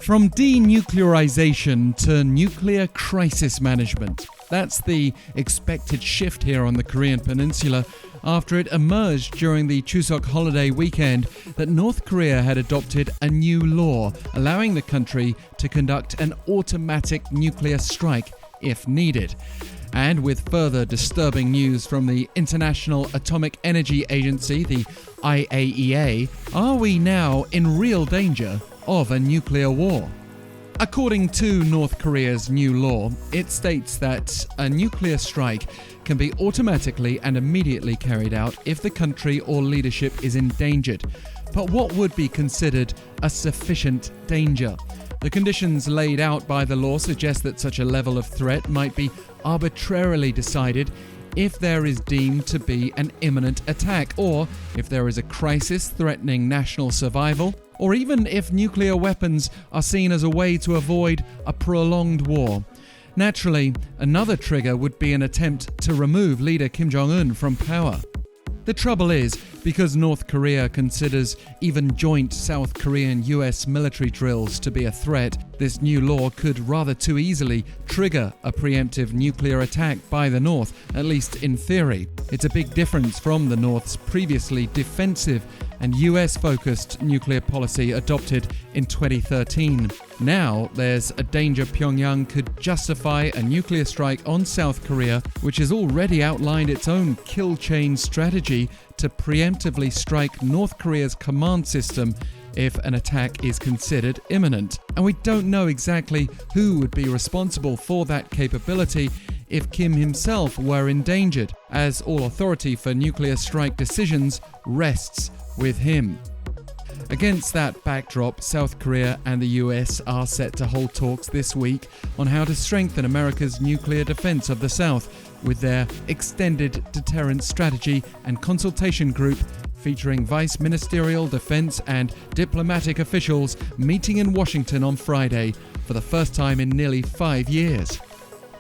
From denuclearization to nuclear crisis management. That's the expected shift here on the Korean Peninsula after it emerged during the Chuseok holiday weekend that North Korea had adopted a new law allowing the country to conduct an automatic nuclear strike if needed. And with further disturbing news from the International Atomic Energy Agency, the IAEA, are we now in real danger of a nuclear war? According to North Korea's new law, it states that a nuclear strike can be automatically and immediately carried out if the country or leadership is endangered. But what would be considered a sufficient danger? The conditions laid out by the law suggest that such a level of threat might be arbitrarily decided if there is deemed to be an imminent attack, or if there is a crisis threatening national survival, or even if nuclear weapons are seen as a way to avoid a prolonged war. Naturally, another trigger would be an attempt to remove leader Kim-Jong-un from power. The trouble is, because North Korea considers even joint South Korean-US military drills to be a threat, this new law could rather too easily trigger a preemptive nuclear attack by the North, at least in theory. It's a big difference from the North's previously defensive and US-focused nuclear policy adopted in 2013. Now, there's a danger Pyongyang could justify a nuclear strike on South Korea, which has already outlined its own kill chain strategy to preemptively strike North Korea's command system if an attack is considered imminent. And we don't know exactly who would be responsible for that capability if Kim himself were endangered, as all authority for nuclear strike decisions rests with him. Against that backdrop, South Korea and the US are set to hold talks this week on how to strengthen America's nuclear defense of the South, with their extended deterrence strategy and consultation group featuring vice ministerial, defense and diplomatic officials meeting in Washington on Friday for the first time in nearly 5 years.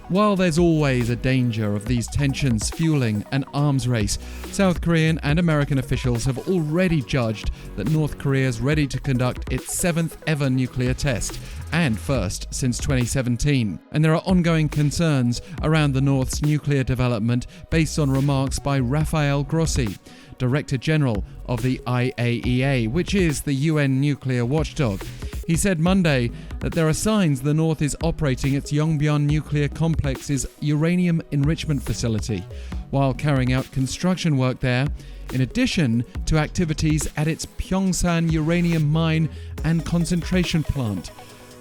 While there's always a danger of these tensions fueling an arms race, South Korean and American officials have already judged that North Korea is ready to conduct its 7th ever nuclear test, and first since 2017. And there are ongoing concerns around the North's nuclear development based on remarks by Rafael Grossi, Director General of the IAEA, which is the UN-nuclear-watchdog. He said Monday that there are signs the North is operating its Yongbyon nuclear complex's uranium-enrichment facility, while carrying out construction work there, in addition to activities at its Pyeongsan uranium mine and concentration plant.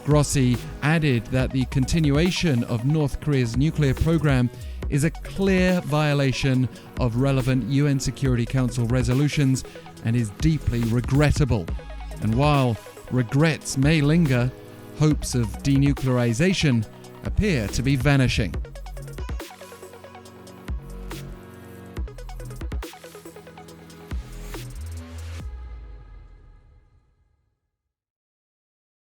Grossi added that the continuation of North Korea's nuclear program is a clear violation of relevant UN Security Council resolutions and is deeply regrettable. And while regrets may linger, hopes of denuclearization appear to be vanishing.